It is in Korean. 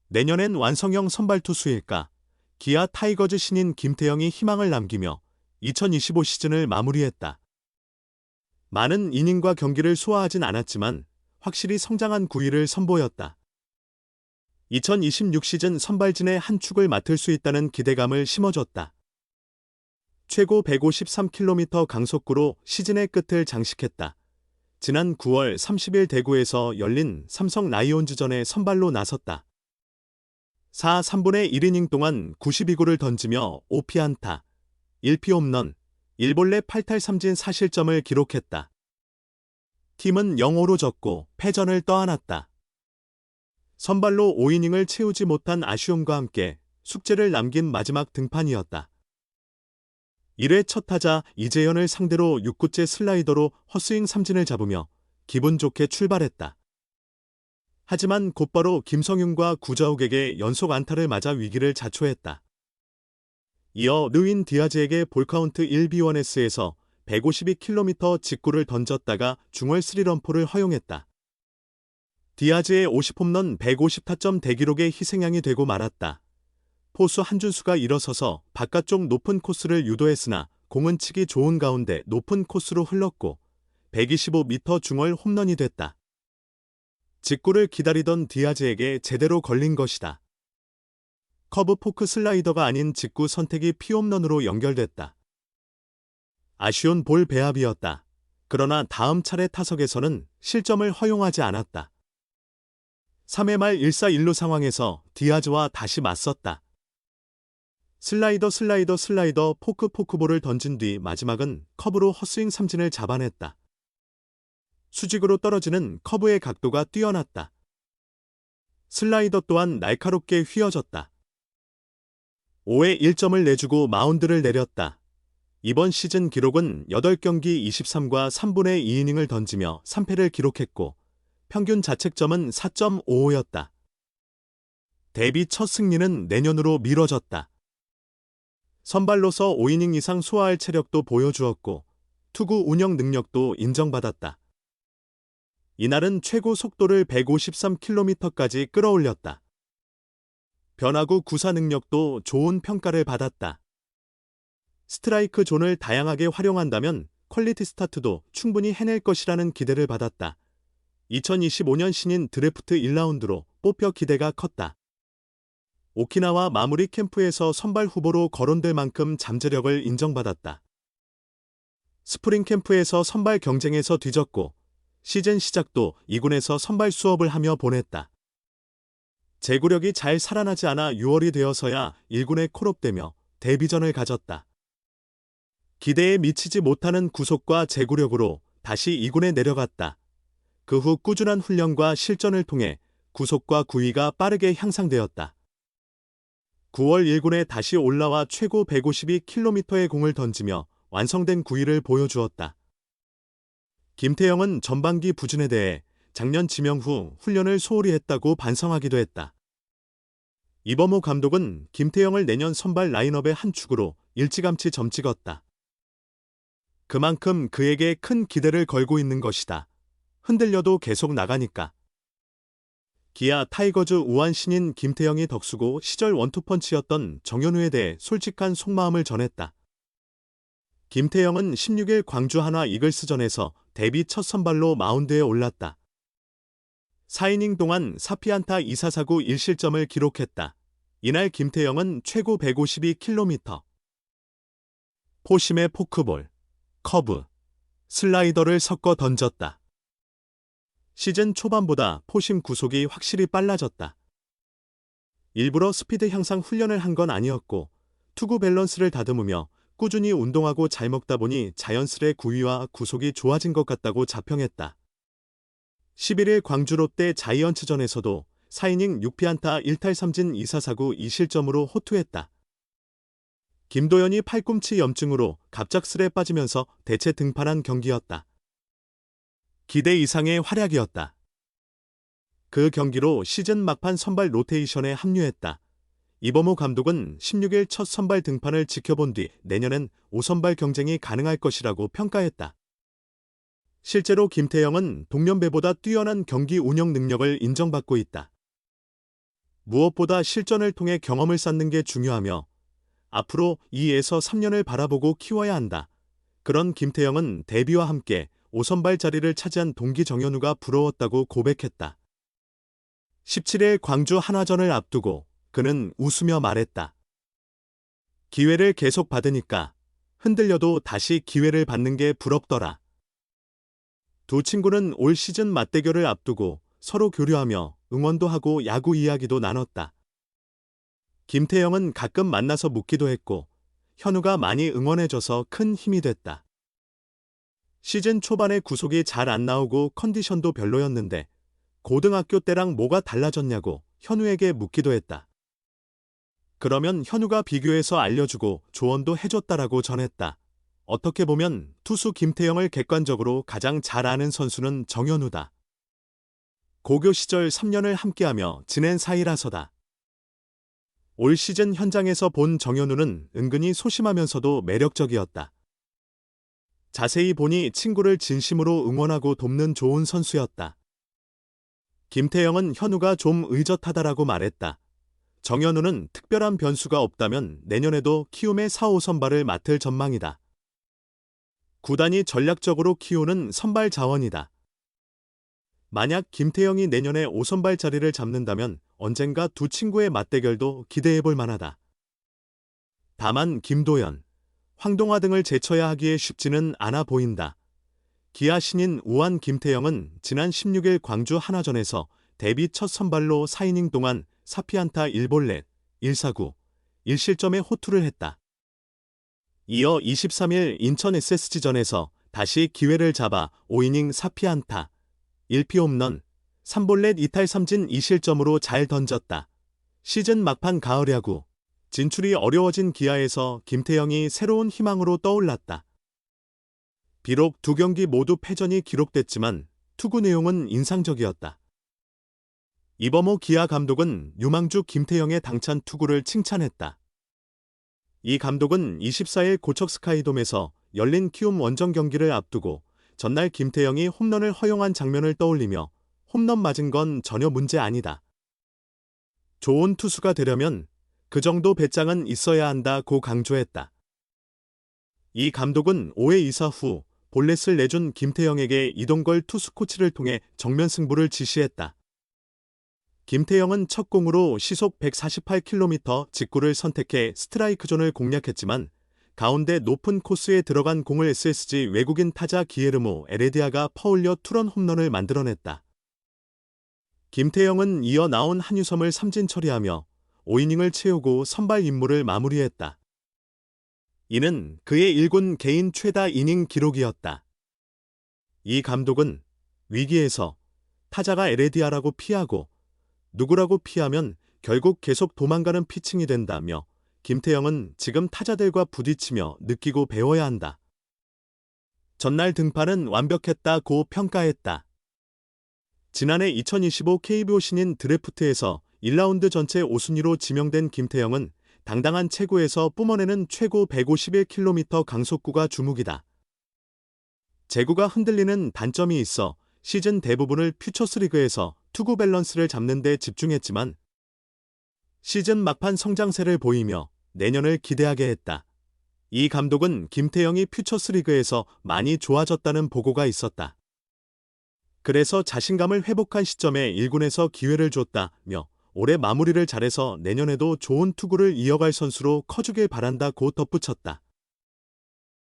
내년엔 완성형 선발 투수일까? 기아 타이거즈 신인 김태형이 희망을 남기며 2025 시즌을 마무리했다. 많은 이닝과 경기를 소화하진 않았지만 확실히 성장한 구위를 선보였다. 2026 시즌 선발진의 한 축을 맡을 수 있다는 기대감을 심어줬다. 최고 153km 강속구로 시즌의 끝을 장식했다. 지난 9월 30일 대구에서 열린 삼성 라이온즈전에 선발로 나섰다. 4, 3분의 1이닝 동안 92구를 던지며 5피안타, 1피홈런, 1볼넷 8탈 3진 4실점을 기록했다. 팀은 0-5로 졌고 패전을 떠안았다. 선발로 5이닝을 채우지 못한 아쉬움과 함께 숙제를 남긴 마지막 등판이었다. 1회 첫 타자 이재현을 상대로 6구째 슬라이더로 헛스윙 삼진을 잡으며 기분 좋게 출발했다. 하지만 곧바로 김성윤과 구자욱에게 연속 안타를 맞아 위기를 자초했다. 이어 르윈 디아즈에게 볼카운트 1B1S에서 152km 직구를 던졌다가 중월 3런포를 허용했다. 디아즈의 50홈런 150타점 대기록의 희생양이 되고 말았다. 포수 한준수가 일어서서 바깥쪽 높은 코스를 유도했으나 공은 치기 좋은 가운데 높은 코스로 흘렀고 125m 중월 홈런이 됐다. 직구를 기다리던 디아즈에게 제대로 걸린 것이다. 커브 포크 슬라이더가 아닌 직구 선택이 피홈런으로 연결됐다. 아쉬운 볼 배합이었다. 그러나 다음 차례 타석에서는 실점을 허용하지 않았다. 3회 말 1사1루 상황에서 디아즈와 다시 맞섰다. 슬라이더 포크볼을 던진 뒤 마지막은 커브로 헛스윙 삼진을 잡아냈다. 수직으로 떨어지는 커브의 각도가 뛰어났다. 슬라이더 또한 날카롭게 휘어졌다. 5회 1점을 내주고 마운드를 내렸다. 이번 시즌 기록은 8경기 23과 3분의 2이닝을 던지며 3패를 기록했고 평균 자책점은 4.55였다. 데뷔 첫 승리는 내년으로 미뤄졌다. 선발로서 5이닝 이상 소화할 체력도 보여주었고 투구 운영 능력도 인정받았다. 이날은 최고 속도를 153km까지 끌어올렸다. 변화구 구사 능력도 좋은 평가를 받았다. 스트라이크 존을 다양하게 활용한다면 퀄리티 스타트도 충분히 해낼 것이라는 기대를 받았다. 2025년 신인 드래프트 1라운드로 뽑혀 기대가 컸다. 오키나와 마무리 캠프에서 선발 후보로 거론될 만큼 잠재력을 인정받았다. 스프링 캠프에서 선발 경쟁에서 뒤졌고 시즌 시작도 2군에서 선발 수업을 하며 보냈다. 제구력이 잘 살아나지 않아 6월이 되어서야 1군에 콜업되며 데뷔전을 가졌다. 기대에 미치지 못하는 구속과 제구력으로 다시 2군에 내려갔다. 그 후 꾸준한 훈련과 실전을 통해 구속과 구위가 빠르게 향상되었다. 9월 1군에 다시 올라와 최고 152km의 공을 던지며 완성된 구위를 보여주었다. 김태형은 전반기 부진에 대해 작년 지명 후 훈련을 소홀히 했다고 반성하기도 했다. 이범호 감독은 김태형을 내년 선발 라인업의 한 축으로 일찌감치 점찍었다. 그만큼 그에게 큰 기대를 걸고 있는 것이다. 흔들려도 계속 나가니까. 기아 타이거즈 우완 신인 김태형이 덕수고 시절 원투펀치였던 정현우에 대해 솔직한 속마음을 전했다. 김태형은 16일 광주 한화 이글스전에서 데뷔 첫 선발로 마운드에 올랐다. 4이닝 동안 4피안타 2사사구 1실점을 기록했다. 이날 김태형은 최고 152km, 포심의 포크볼, 커브, 슬라이더를 섞어 던졌다. 시즌 초반보다 포심 구속이 확실히 빨라졌다. 일부러 스피드 향상 훈련을 한 건 아니었고 투구 밸런스를 다듬으며 꾸준히 운동하고 잘 먹다 보니 자연스레 구위와 구속이 좋아진 것 같다고 자평했다. 11일 광주 롯데 자이언츠전에서도 4이닝 6피안타 1탈 3진 2사사구 2실점으로 호투했다. 김도현이 팔꿈치 염증으로 갑작스레 빠지면서 대체 등판한 경기였다. 기대 이상의 활약이었다. 그 경기로 시즌 막판 선발 로테이션에 합류했다. 이범호 감독은 16일 첫 선발 등판을 지켜본 뒤 내년엔 5선발 경쟁이 가능할 것이라고 평가했다. 실제로 김태형은 동년배보다 뛰어난 경기 운영 능력을 인정받고 있다. 무엇보다 실전을 통해 경험을 쌓는 게 중요하며 앞으로 2에서 3년을 바라보고 키워야 한다. 그런 김태형은 데뷔와 함께 5선발 자리를 차지한 동기 정현우가 부러웠다고 고백했다. 17일 광주 한화전을 앞두고 그는 웃으며 말했다. 기회를 계속 받으니까 흔들려도 다시 기회를 받는 게 부럽더라. 두 친구는 올 시즌 맞대결을 앞두고 서로 교류하며 응원도 하고 야구 이야기도 나눴다. 김태형은 가끔 만나서 묻기도 했고 현우가 많이 응원해줘서 큰 힘이 됐다. 시즌 초반에 구속이 잘 안 나오고 컨디션도 별로였는데 고등학교 때랑 뭐가 달라졌냐고 현우에게 묻기도 했다. 그러면 현우가 비교해서 알려주고 조언도 해줬다라고 전했다. 어떻게 보면 투수 김태형을 객관적으로 가장 잘 아는 선수는 정현우다. 고교 시절 3년을 함께하며 지낸 사이라서다. 올 시즌 현장에서 본 정현우는 은근히 소심하면서도 매력적이었다. 자세히 보니 친구를 진심으로 응원하고 돕는 좋은 선수였다. 김태형은 현우가 좀 의젓하다라고 말했다. 정현우는 특별한 변수가 없다면 내년에도 키움의 4, 5선발을 맡을 전망이다. 구단이 전략적으로 키우는 선발 자원이다. 만약 김태형이 내년에 5선발 자리를 잡는다면 언젠가 두 친구의 맞대결도 기대해볼 만하다. 다만 김도연, 황동화 등을 제쳐야 하기에 쉽지는 않아 보인다. 기아 신인 우완 김태형은 지난 16일 광주 한화전에서 데뷔 첫 선발로 4이닝 동안 4피안타 1볼넷, 1사구, 1실점에 호투를 했다. 이어 23일 인천 SSG전에서 다시 기회를 잡아 5이닝 4피안타, 1피홈런, 3볼넷 2탈 3진 2실점으로 잘 던졌다. 시즌 막판 가을 야구, 진출이 어려워진 기아에서 김태형이 새로운 희망으로 떠올랐다. 비록 두 경기 모두 패전이 기록됐지만 투구 내용은 인상적이었다. 이범호 기아 감독은 유망주 김태형의 당찬 투구를 칭찬했다. 이 감독은 24일 고척 스카이돔에서 열린 키움 원정 경기를 앞두고 전날 김태형이 홈런을 허용한 장면을 떠올리며 홈런 맞은 건 전혀 문제 아니다. 좋은 투수가 되려면 그 정도 배짱은 있어야 한다고 강조했다. 이 감독은 5회 2사 후 볼넷을 내준 김태형에게 이동걸 투수 코치를 통해 정면 승부를 지시했다. 김태형은 첫 공으로 시속 148km 직구를 선택해 스트라이크 존을 공략했지만 가운데 높은 코스에 들어간 공을 SSG 외국인 타자 기에르모 에레디아가 퍼올려 투런 홈런을 만들어냈다. 김태형은 이어 나온 한유섬을 삼진 처리하며 5이닝을 채우고 선발 임무를 마무리했다. 이는 그의 1군 개인 최다 이닝 기록이었다. 이 감독은 위기에서 타자가 에레디아라고 피하고 누구라고 피하면 결국 계속 도망가는 피칭이 된다며 김태형은 지금 타자들과 부딪히며 느끼고 배워야 한다. 전날 등판은 완벽했다고 평가했다. 지난해 2025 KBO 신인 드래프트에서 1라운드 전체 5순위로 지명된 김태형은 당당한 체구에서 뿜어내는 최고 151km 강속구가 주목이다. 제구가 흔들리는 단점이 있어 시즌 대부분을 퓨처스리그에서 투구 밸런스를 잡는 데 집중했지만 시즌 막판 성장세를 보이며 내년을 기대하게 했다. 이 감독은 김태형이 퓨처스리그에서 많이 좋아졌다는 보고가 있었다. 그래서 자신감을 회복한 시점에 1군에서 기회를 줬다며 올해 마무리를 잘해서 내년에도 좋은 투구를 이어갈 선수로 커주길 바란다고 덧붙였다.